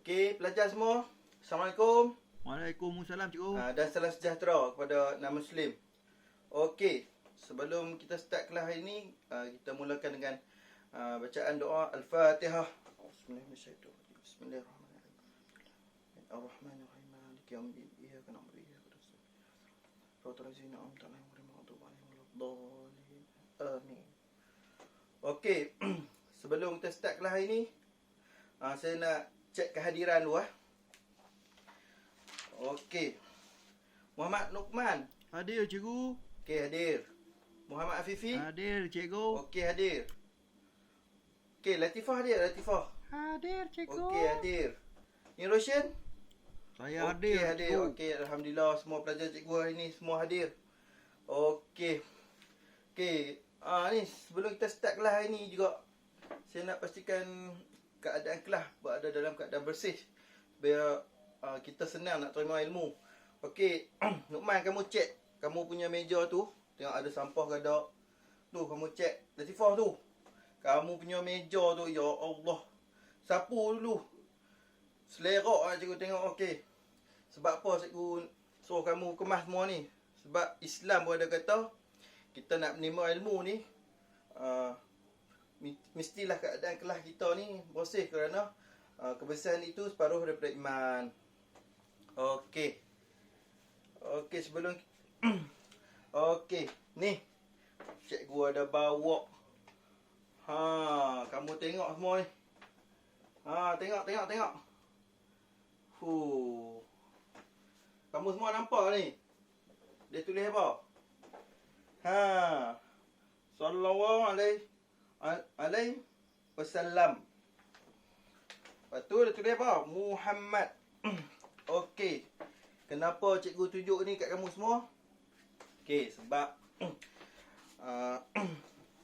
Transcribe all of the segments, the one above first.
Okey, pelajar semua. Assalamualaikum. Waalaikumsalam cikgu. Dan salam sejahtera kepada non-Muslim. Okey, sebelum kita start kelas hari ini, kita mulakan dengan bacaan doa Al-Fatihah. Bismillahirrahmanirrahim. Bismillahirrahmanirrahim. Ar-Rahmanirrahim. Maliki yaumiddin. Iyyaka na'budu wa iyyaka nasta'in. Shiratal ladzina an'amta 'alaihim ghairil maghdubi 'alaihim waladdallin. Amin. Okey, sebelum kita start kelas hari ini, saya nak cek kehadiran dulu . Okey. Muhammad Luqman. Hadir cikgu. Okey, hadir. Muhammad Afifi. Hadir cikgu. Okey, hadir. Okey, Latifah hadir, Latifah. Hadir cikgu. Okey, hadir. Ni Roshan? Saya Okey, hadir hadir. cikgu. Okey, alhamdulillah semua pelajar cikgu hari ni semua hadir. Okey. Okey, ni sebelum kita start kelas hari ni juga saya nak pastikan keadaan kelas berada dalam keadaan bersih supaya kita senang nak terima ilmu. Okey, Luqman, kamu cek kamu punya meja tu, tengok ada sampah ke tak. Tu kamu cek. Latifah tu, kamu punya meja tu, ya Allah, sapu dulu. Selerak lah cikgu tengok. Okey, sebab apa cikgu suruh kamu kemas semua ni? Sebab Islam pun ada kata kita nak menerima ilmu ni, mestilah keadaan kelas kita ni bersih, kerana kebersihan itu separuh daripada iman. Okey. Okey, sebelum okey, ni cikgu ada bawa. Kamu tengok semua ni. Tengok. Kamu semua nampak ni? Dia tulis apa? Sallallahu alaihi wasallam. Lepas tu dia tulis apa? Muhammad. Okey. Kenapa cikgu tunjuk ni kat kamu semua? Okey, sebab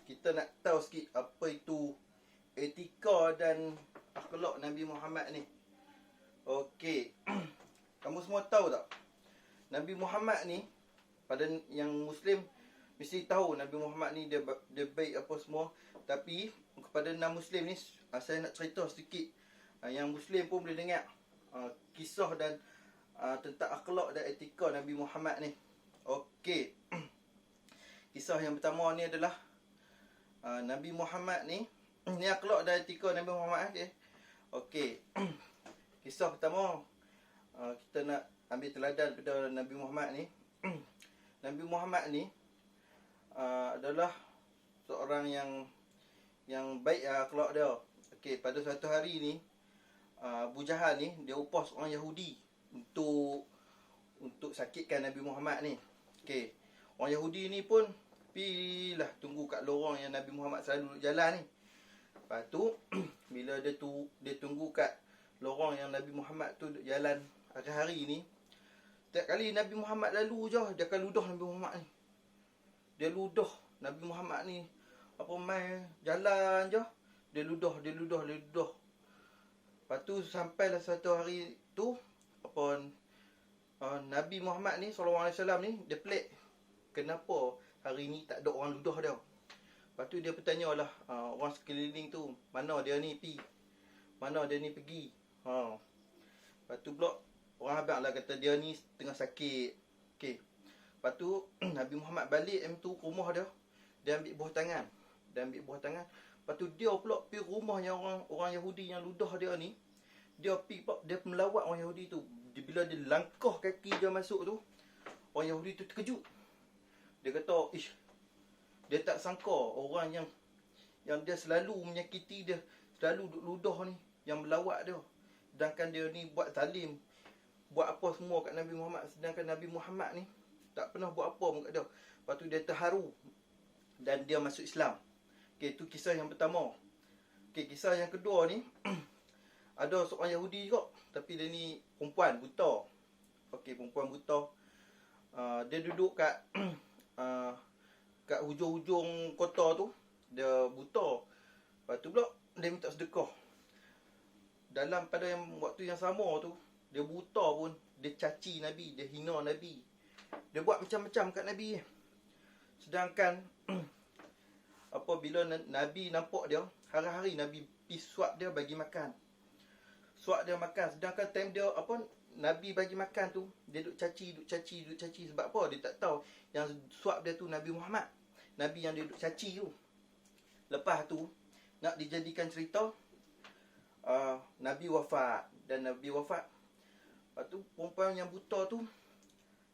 kita nak tahu sikit apa itu etika dan akhlak Nabi Muhammad ni. Okey. Kamu semua tahu tak? Nabi Muhammad ni, pada yang Muslim mesti tahu Nabi Muhammad ni dia baik apa semua. Tapi kepada non-Muslim ni, saya nak cerita sedikit. Yang Muslim pun boleh dengar kisah dan tentang akhlak dan etika Nabi Muhammad ni. Okey. Kisah yang pertama ni adalah Nabi Muhammad ni, ni akhlak dan etika Nabi Muhammad. Okey. Kisah pertama, kita nak ambil teladan pada Nabi Muhammad ni. Nabi Muhammad ni adalah seorang yang baik akhlak dia. Okey, pada suatu hari ni Abu Jahal ni dia upah seorang Yahudi untuk sakitkan Nabi Muhammad ni. Okey, orang Yahudi ni pun pilah tunggu kat lorong yang Nabi Muhammad selalu duduk jalan ni. Lepas tu bila dia tunggu kat lorong yang Nabi Muhammad tu duduk jalan hari-hari ni, setiap kali Nabi Muhammad lalu je, dia akan ludah Nabi Muhammad ni. Dia ludah Nabi Muhammad ni. Apa main jalan je, dia ludah. Lepas tu sampailah satu hari tu, Nabi Muhammad ni SAW ni dia pelik, kenapa hari ni tak ada orang ludah dia. Lepas tu dia bertanyalah orang sekeliling tu, mana dia ni pergi, mana dia ni pergi. Lepas tu pula orang abang lah kata dia ni tengah sakit. Okey. Lepas tu Nabi Muhammad balik tu ke rumah dia. Dia ambil buah tangan. Lepas tu dia pula pergi rumah yang orang Yahudi yang ludah dia ni. Dia pergi pula, dia melawat orang Yahudi tu. Bila dia langkah kaki dia masuk tu, orang Yahudi tu terkejut. Dia kata, dia tak sangka orang yang dia selalu menyakiti dia, selalu duk ludah ni, yang melawat dia. Sedangkan dia ni buat zalim, buat apa semua kat Nabi Muhammad. Sedangkan Nabi Muhammad ni tak pernah buat apa pun kat dia. Lepas tu dia terharu dan dia masuk Islam. Okey, tu kisah yang pertama. Okey, kisah yang kedua ni ada seorang Yahudi juga, tapi dia ni perempuan buta. Okey, perempuan buta. Dia duduk kat kat hujung-hujung kota tu. Dia buta. Lepas tu pula dia minta sedekah. Pada waktu yang sama tu, dia buta pun dia caci Nabi, dia hina Nabi. Dia buat macam-macam kat Nabi. Sedangkan apabila Nabi nampak dia, hari-hari Nabi pergi suap dia bagi makan. suap dia makan. Sedangkan time dia Nabi bagi makan tu, dia duk caci. Sebab apa? Dia tak tahu yang suap dia tu Nabi Muhammad. Nabi yang dia duk caci tu. Lepas tu nak dijadikan cerita, Nabi wafat. Dan Nabi wafat, lepas tu perempuan yang buta tu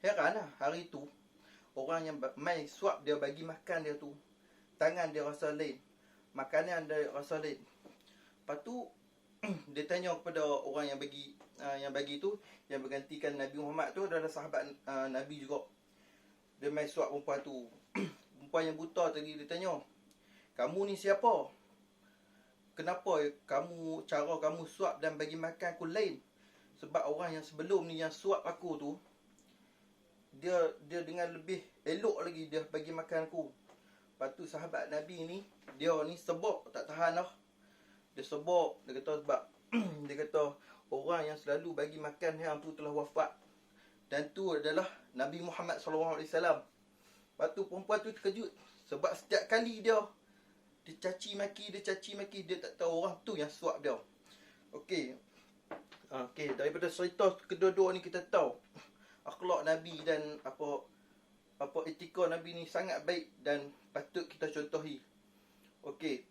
heran lah. Hari tu orang yang mai suap dia, bagi makan dia tu, tangan dia rasa lain, makanan dia rasa lain. Lepas tu dia tanya kepada orang yang bagi tu, yang bergantikan Nabi Muhammad tu adalah sahabat Nabi juga. Dia mai suap perempuan tu. Perempuan yang buta tadi, dia tanya, kamu ni siapa? Kenapa cara kamu suap dan bagi makan aku lain? Sebab orang yang sebelum ni yang suap aku tu, dia dengan lebih elok lagi dia bagi makan aku. Lepas tu sahabat Nabi ni, dia ni sebab tak tahan lah. Dia sebab, dia kata sebab dia kata orang yang selalu bagi makan yang tu telah wafat. Dan tu adalah Nabi Muhammad SAW. Lepas tu perempuan tu terkejut. Sebab setiap kali dia caci maki, dia tak tahu orang tu yang suap dia. Okey, daripada cerita kedua-dua ni kita tahu akhlak Nabi dan apa etika Nabi ni sangat baik dan patut kita contohi. Okey.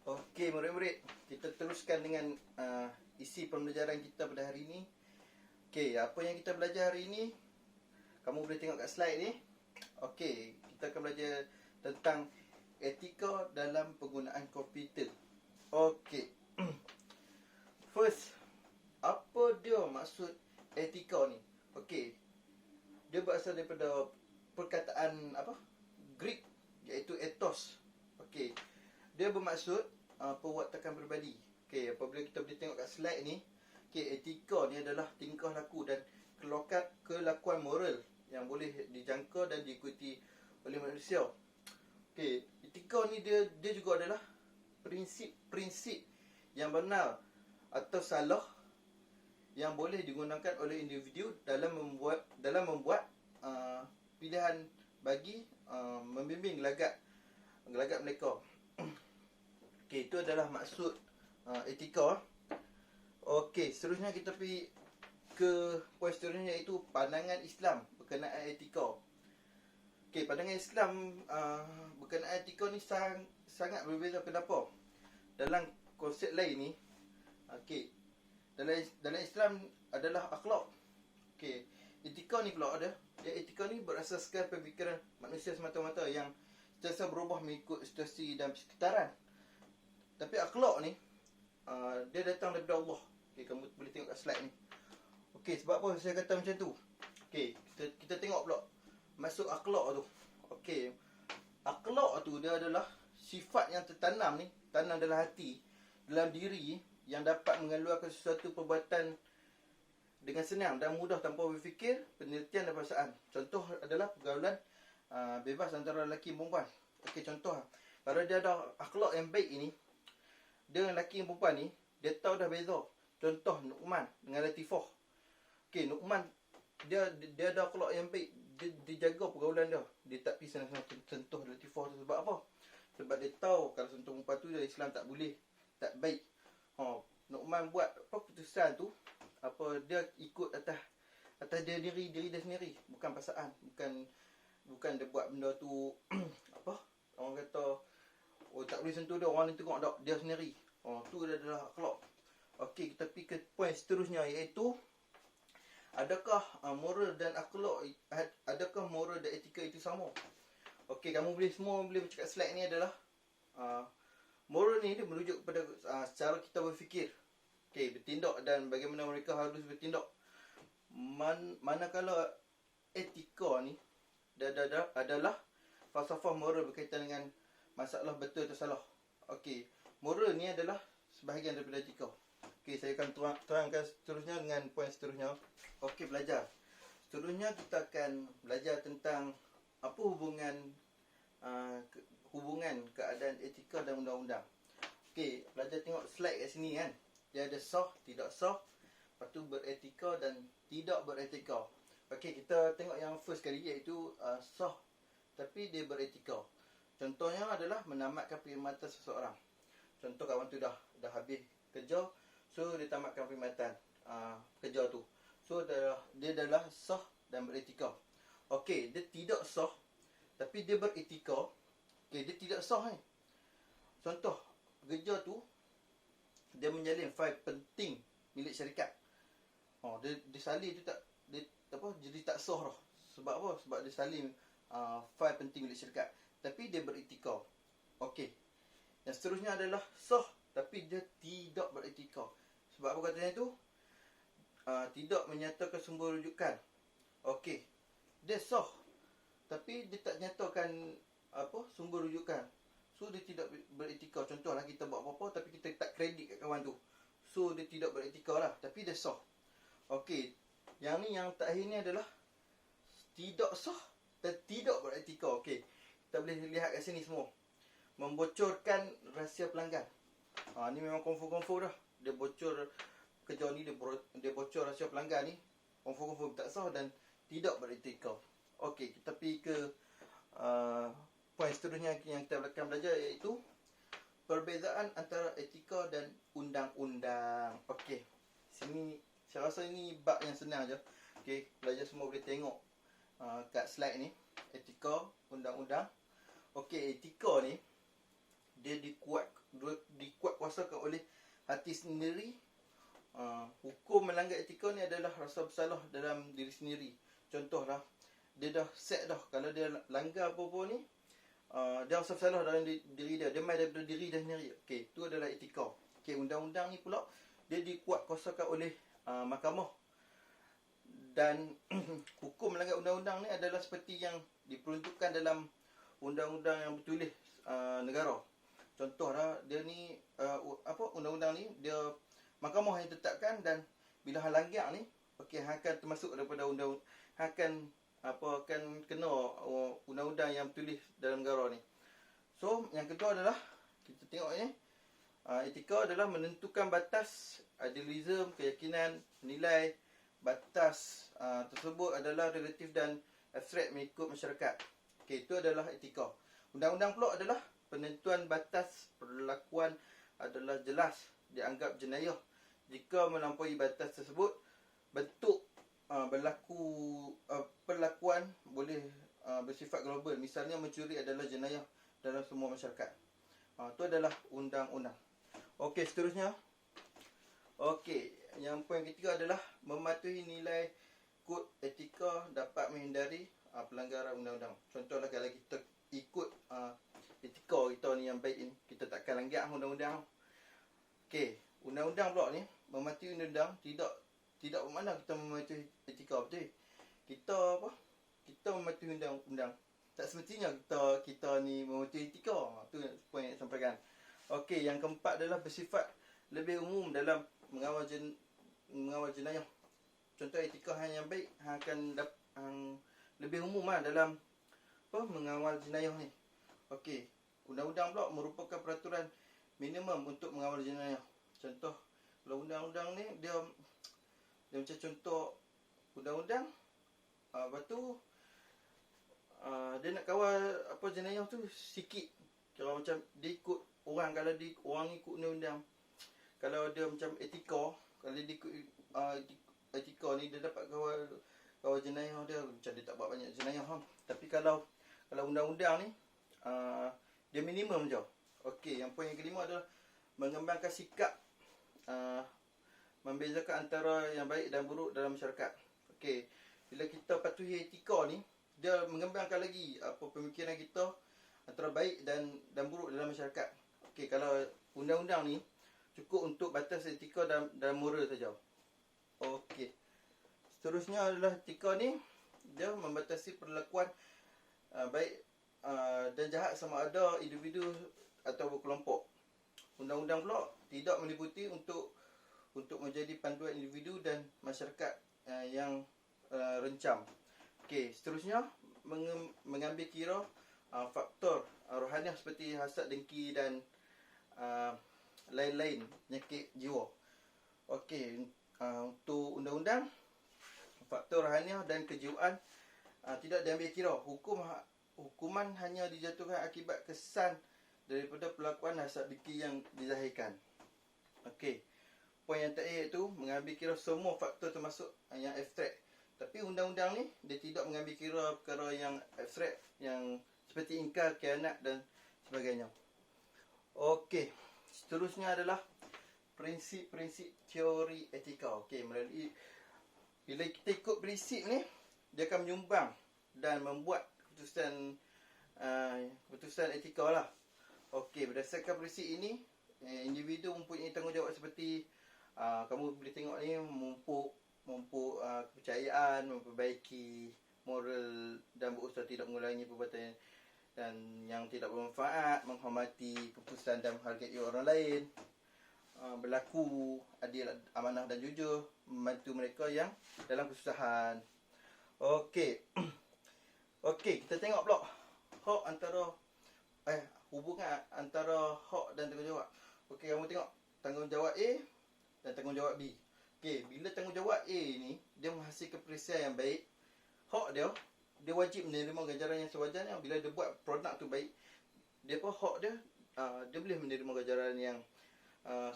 Okey, murid-murid, kita teruskan dengan isi pembelajaran kita pada hari ini. Okey, apa yang kita belajar hari ini, kamu boleh tengok kat slide ni. Okey, kita akan belajar tentang etika dalam penggunaan komputer. Okey. First, apa dia maksud etika ni? Okey. Dia berasal daripada perkataan Greek, iaitu ethos. Okey. Dia bermaksud perwatakan peribadi. Okey, apabila kita boleh tengok kat slide ni, okey, etika ni adalah tingkah laku dan kelakuan moral yang boleh dijangka dan diikuti oleh manusia. Okey, etika ni dia juga adalah prinsip yang benar atau salah yang boleh digunakan oleh individu dalam membuat pilihan bagi membimbing gelagat mereka. Okey, itu adalah maksud etika. Okey, seterusnya kita pergi ke poin seterusnya, iaitu pandangan Islam berkenaan etika. Okey, pandangan Islam berkenaan etika ni sangat berbeza pendapat. Dalam konsep lain ni, okey, dalam Islam adalah akhlak. Okey, etika ni pula etika ni berasaskan pemikiran manusia semata-mata yang sentiasa berubah mengikut situasi dan persekitaran. Tapi akhlak ni dia datang daripada Allah. Okey, kamu boleh tengok kat slide ni. Okey, sebab apa saya kata macam tu? Okey, kita tengok pula maksud akhlak tu. Okey, akhlak tu dia adalah sifat yang tanam dalam hati, dalam diri, yang dapat mengeluarkan sesuatu perbuatan dengan senang dan mudah tanpa berfikir, penelitian dan perasaan. Contoh adalah pergaulan bebas antara lelaki dan perempuan. Okey, contoh, kalau dia ada akhlak yang baik ini, dia lelaki dan perempuan ni, dia tahu dah beza. Contoh Nu'man dengan Latifah. Okey, Nu'man dia ada akhlak yang baik. Dia jaga pergaulan dia. Dia tak pergi senang-senang sentuh Latifah tu. Sebab apa? Sebab dia tahu kalau sentuh perempuan tu Islam tak boleh, tak baik. Nu'man buat keputusan tu, dia ikut atas diri dia sendiri, bukan pasangan, bukan dia buat benda tu orang kata tak boleh sentuh dia, orang ni tengok tak, dia sendiri. Tu adalah akhlak. Okey, kita pergi ke poin seterusnya, iaitu adakah moral dan akhlak, adakah moral dan etika itu sama? Okey, semua boleh bercakap slide ni adalah moral ni dia merujuk kepada cara kita berfikir. Okey, bertindak dan bagaimana mereka harus bertindak. Manakala etika ni dia adalah falsafah moral berkaitan dengan masalah betul atau salah. Okey, moral ni adalah sebahagian daripada etika. Okey, saya akan terangkan seterusnya dengan poin seterusnya. Okey, belajar. Seterusnya kita akan belajar tentang apa hubungan keadaan etika dan undang-undang. Okey, belajar tengok slide kat sini kan. Dia ada sah, tidak sah, lepas tu beretika dan tidak beretika. Okey, kita tengok yang first kali, iaitu sah tapi dia beretika. Contohnya adalah menamatkan perkhidmatan seseorang. Contoh kawan tu dah dah habis kerja, so dia tamatkan perkhidmatan kerja tu. So dia adalah sah dan beretika. Okey, dia tidak sah tapi dia beretika. Okey, dia tidak sah ni. Contoh, pekerja tu dia menyalin fail penting milik syarikat. Dia salin tu tak, dia jadi tak sah dah. Sebab apa? Sebab dia salin fail penting milik syarikat. Tapi dia beretika. Okey. Yang seterusnya adalah sah tapi dia tidak beretika. Sebab apa katanya tu? Tidak menyatakan sumber rujukan. Okey. Dia sah tapi dia tak nyatakan sumber rujukan. So dia tidak beretika. Contohlah kita buat apa-apa tapi kita tak kredit kat kawan tu. So dia tidak beretika lah, tapi dia sah. Okey. Yang ni yang terakhir ni adalah tidak sah dan tidak beretika. Okey. Kita boleh lihat kat sini semua. Membocorkan rahsia pelanggan. Ni memang confirm dah. Dia bocor kerja ni, dia bocor rahsia pelanggan ni. Confirm tak sah dan tidak beretika. Okey, kita pergi ke poin seterusnya yang kita akan belajar, iaitu perbezaan antara etika dan undang-undang. Okey. Sini saya rasa ini bab yang senang je. Okey, pelajar semua boleh tengok kat slide ni. Etika, undang-undang. Okey, etika ni dia dikuat kuasakan oleh hati sendiri. Hukum melanggar etika ni adalah rasa bersalah dalam diri sendiri. Contohlah, dia dah set dah kalau dia langgar apa-apa ni, dia rasa bersalah dalam diri dia. Dia main daripada diri dia sendiri. Okey, itu adalah etika. Okey, undang-undang ni pula dia dikuat kuasakan oleh mahkamah. Dan hukum melanggar undang-undang ni adalah seperti yang diperuntukkan dalam undang-undang yang bertulis negara. Contohlah, dia ni undang-undang ni dia mahkamah yang tetapkan, dan bila hang langgar ni, okey, hang akan termasuk daripada akan kena undang-undang yang bertulis dalam negara ni. So, yang kedua adalah kita tengok ni, etika adalah menentukan batas idealism, keyakinan, nilai. Batas tersebut adalah relatif dan abstrak mengikut masyarakat. Okey, itu adalah etika. Undang-undang pula adalah penentuan batas perlakuan adalah jelas dianggap jenayah jika melampaui batas tersebut. Bentuk perlakuan boleh bersifat global. Misalnya mencuri adalah jenayah dalam semua masyarakat. Itu adalah undang-undang. Okey, seterusnya. Okey, yang poin ketiga adalah mematuhi nilai kod etika dapat menghindari pelanggaran undang-undang. Contohlah, kalau kita ikut etika kita ni yang baik ni, kita takkan langgar undang-undang. Okey, undang-undang pula ni, mematuhi undang-undang tidak bermakna kita mematuhi etika, betul? Kita mematuhi undang-undang. Tak semestinya kita ni mematuhi etika. Tu poin yang sampaikan. Okey, yang keempat adalah bersifat lebih umum dalam mengawal jenayah. Contoh, etika hang yang baik, hang akan lebih umum dalam mengawal jenayah ni. Okey, undang-undang pula merupakan peraturan minimum untuk mengawal jenayah. Contoh, kalau undang-undang ni dia macam contoh undang-undang, lepas tu dia nak kawal jenayah tu sikit. Kalau macam dia ikut orang, kalau orang ikut undang-undang, kalau dia macam etika, kalau dia ikut etika ni, dia dapat kawal jenayah dia, macam dia tak buat banyak jenayah. Tapi kalau undang-undang ni dia minimum je. Okey, yang poin yang kelima adalah mengembangkan sikap membezakan antara yang baik dan buruk dalam masyarakat. Okey, bila kita patuhi etika ni, dia mengembangkan lagi pemikiran kita antara baik dan buruk dalam masyarakat. Okey, kalau undang-undang ni cukup untuk batas etika dan moral saja. Okey. Seterusnya adalah etika ni dia membatasi perlakuan baik dan jahat sama ada individu atau berkelompok. Undang-undang pula tidak meliputi untuk menjadi panduan individu dan masyarakat yang rencam. Okey, seterusnya mengambil kira faktor rohaniah seperti hasad, dengki dan lain-lain penyakit jiwa. Okey, untuk undang-undang, faktor rohaniah dan kejiwaan tidak diambil kira. Hukuman hanya dijatuhkan akibat kesan daripada perlakuan hasad, dengki yang dizahirkan. Okey. Poin yang terakhir tu mengambil kira semua faktor termasuk yang abstrak. Tapi undang-undang ni dia tidak mengambil kira perkara yang abstrak yang seperti ingkar, khianat dan sebagainya. Okey. Seterusnya adalah prinsip-prinsip teori etika. Okey, melalui bila kita ikut prinsip ni, dia akan menyumbang dan membuat keputusan etika lah. Okey, berdasarkan prinsip ini, individu mempunyai tanggungjawab seperti kamu boleh tengok ni, memupuk kepercayaan, memperbaiki moral dan berusaha tidak mengulangi perbuatan dan yang tidak bermanfaat, menghormati keputusan dan menghargai orang lain, berlaku adil, amanah dan jujur, membantu mereka yang dalam kesusahan. Okey. Okey, kita tengok pula hak antara hubungan antara hak dan tanggungjawab. Okey, kamu tengok tanggungjawab A dan tanggungjawab B. Okey, bila tanggungjawab A ni dia menghasilkan perisian yang baik, hak dia wajib menerima ganjaran yang sewajarnya. Bila dia buat produk tu baik, dia pun hak dia boleh menerima ganjaran yang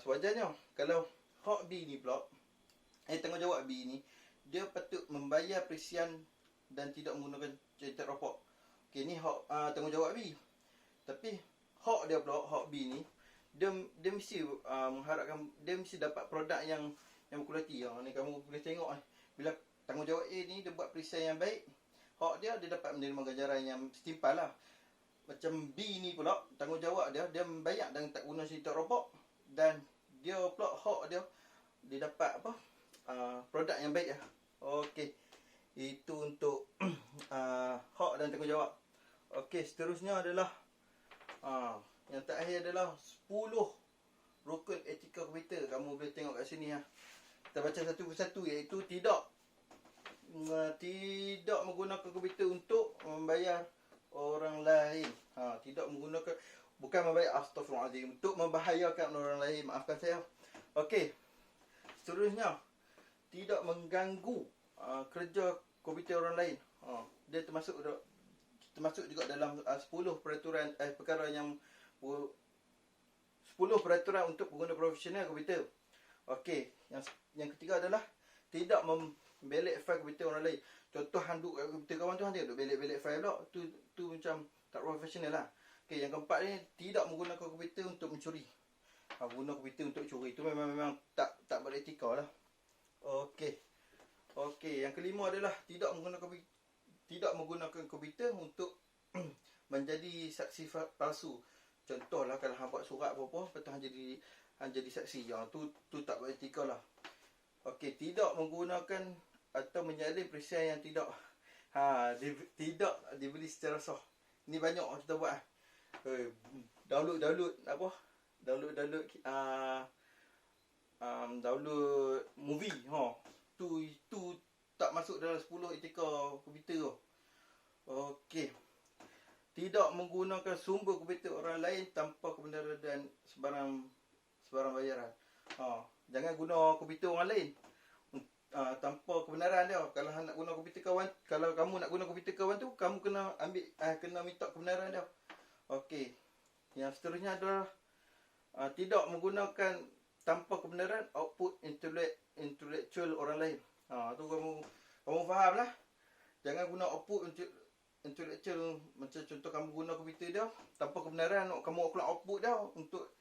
sewajarnya. Kalau hak B ni pula, tanggungjawab B ni, dia patut membayar perisian dan tidak menggunakan cerita rokok. Okey, ni hak tanggungjawab B. Tapi hak dia pula, hak B ni, dia mesti mengharapkan, dia mesti dapat produk yang berkualiti. Ni kamu boleh tengok bila tanggungjawab A ni dia buat perisian yang baik, hak dia dapat menerima ganjaran yang setimpal lah. Macam B ni pula, tanggungjawab dia membayar dan tak guna cerita rokok, dan dia pula hak dia dapat produk yang baik lah. Okey, itu untuk hak dan tanggungjawab. Okey, seterusnya adalah yang terakhir adalah 10 rukun etika komputer. Kamu boleh tengok kat sini lah. Kita baca satu persatu, iaitu tidak menggunakan komputer untuk membayar orang lain. Tidak menggunakan, bukan membayar, astagfirullahaladzim, untuk membahayakan orang lain. Maafkan saya. Okey, seterusnya tidak mengganggu kerja komputer orang lain. Dia termasuk juga dalam 10 peraturan perkara yang 10 peraturan untuk pengguna profesional komputer. Okey, yang ketiga adalah tidak membelek fail komputer orang lain. Contoh hang duduk kat komputer kawan tu, hang duduk belek-belek fail pula, tu macam tak profesional lah. Okey, yang keempat ni tidak menggunakan komputer untuk mencuri. Guna komputer untuk curi tu memang tak beretika lah. Okey, yang kelima adalah tidak menggunakan komputer untuk menjadi saksi palsu. Contohlah kalau hang buat surat apa-apa, lepas tu hang jadi saksi. Tu tak beretika lah. Okey, tidak menggunakan atau menyalin perisian yang tidak dibeli secara sah. Ni banyak kita buat. Download movie. Tu tak masuk dalam 10 etika komputer tu. Okey. Tidak menggunakan sumber komputer orang lain tanpa kebenaran dan sebarang bayaran. Jangan guna komputer orang lain tanpa kebenaran dia. Kalau nak guna komputer kawan, kalau kamu nak guna komputer kawan tu, kamu kena kena minta kebenaran dia. Okey. Yang seterusnya adalah tidak menggunakan tanpa kebenaran output intellectual orang lain. Tu kamu faham lah. Jangan guna output intellectual, macam contoh kamu guna komputer dia tanpa kebenaran, kamu keluar output dia untuk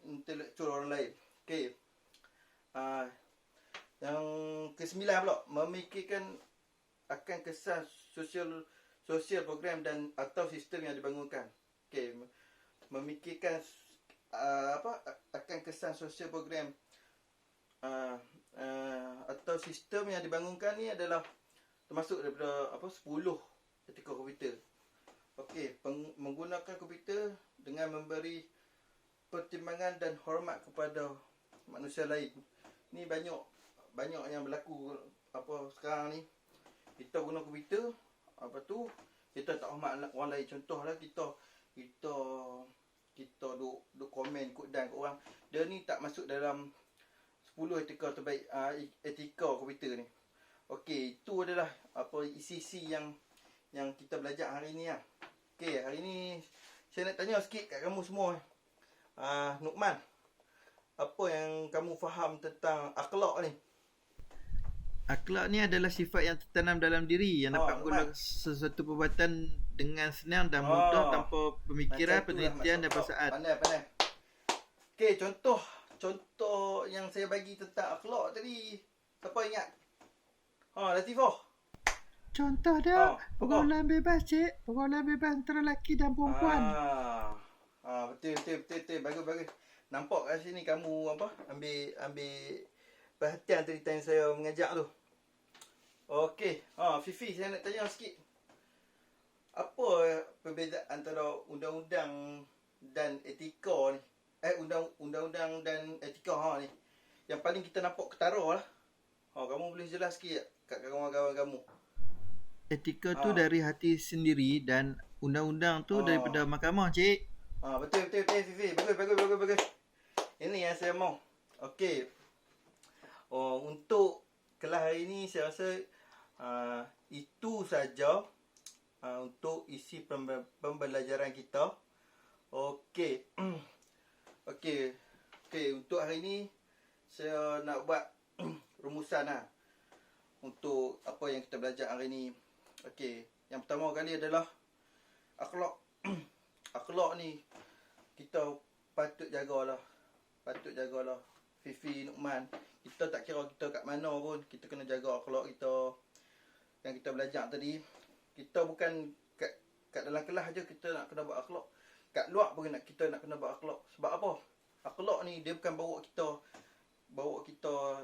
intellectual orang lain. Okey. Yang ke-9 pula, memikirkan akan kesan sosial program dan atau sistem yang dibangunkan. Okey, memikirkan akan kesan sosial program atau sistem yang dibangunkan ni adalah termasuk daripada 10 etika komputer. Okey, menggunakan komputer dengan memberi pertimbangan dan hormat kepada manusia lain. Ni banyak yang berlaku sekarang ni. Kita guna komputer, kita tak hormat orang lain. Contohlah kita duk komen, ikut dan kat orang. Dia ni tak masuk dalam 10 etika terbaik, etika komputer ni. Okey, itu adalah isi-isi yang kita belajar hari ni lah. Okey, hari ni saya nak tanya sikit kat kamu semua. Nukman, apa yang kamu faham tentang akhlak ni? Akhlak ni adalah sifat yang tertanam dalam diri yang dapat menggunakan sesuatu perbuatan dengan senang dan mudah tanpa pemikiran, penelitian dan perasaan. Pandai. Okey, contoh yang saya bagi tentang akhlak tadi. Siapa ingat? Latifah. Contoh dia, pergaulan bebas, cik. Pergaulan bebas antara lelaki dan perempuan. Betul. Bagus. Nampak kat sini kamu ambil perhatian tadi time saya mengajak tu. Okey. Fifi, saya nak tanya sikit. Apa perbezaan antara undang-undang dan etika ni? Undang-undang dan etika ni. Yang paling kita nampak ketara lah. Kamu boleh jelas sikit kat kawan-kawan kamu. Etika tu dari hati sendiri dan undang-undang tu daripada mahkamah, cik. Betul Fifi. Bagus. Ini yang saya mau. Okey. Untuk kelas hari ni saya rasa itu saja untuk isi pembelajaran kita. Okey. Okey, untuk hari ni saya nak buat rumusan untuk apa yang kita belajar hari ni. Okey, yang pertama kali adalah akhlak. Akhlak ni kita patut jagalah. Fifi, Nukman, kita tak kira kita kat mana pun, kita kena jaga akhlak kita. Yang kita belajar tadi, kita bukan kat dalam kelas aja kita nak kena buat akhlak. Kat luar pun kita nak kena buat akhlak. Sebab apa? Akhlak ni dia bukan bawa kita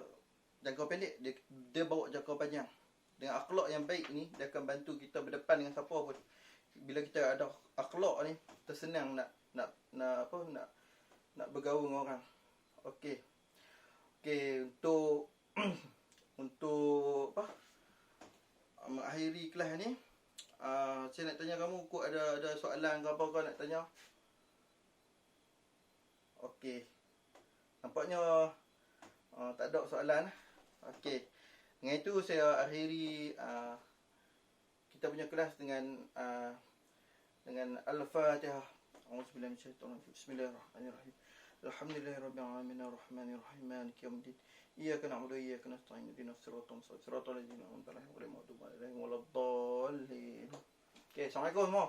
jangka pendek, dia bawa jangka panjang. Dengan akhlak yang baik ni, dia akan bantu kita berdepan dengan siapa pun. Bila kita ada akhlak ni, tersenang nak bergaul dengan orang. Okey, untuk mengakhiri kelas ni, saya nak tanya kamu, kau ada soalan ke apa kau nak tanya? Okey. Nampaknya tak ada soalan. Okey. Dengan itu saya akhiri kita punya kelas dengan Al-Fatihah. A'udzubillahi minasyaitonir rajim. Bismillahirrahmanirrahim. Alhamdulillahirabbil alamin arrahmanir rahim maliki yaumiddin. Iyyaka na'budu wa iyyaka nasta'in ihdinas siratal mustaqim siratal ladzina an'amta 'alaihim ghairil maghdubi 'alaihim waladdallin. Okey, assalamualaikum semua.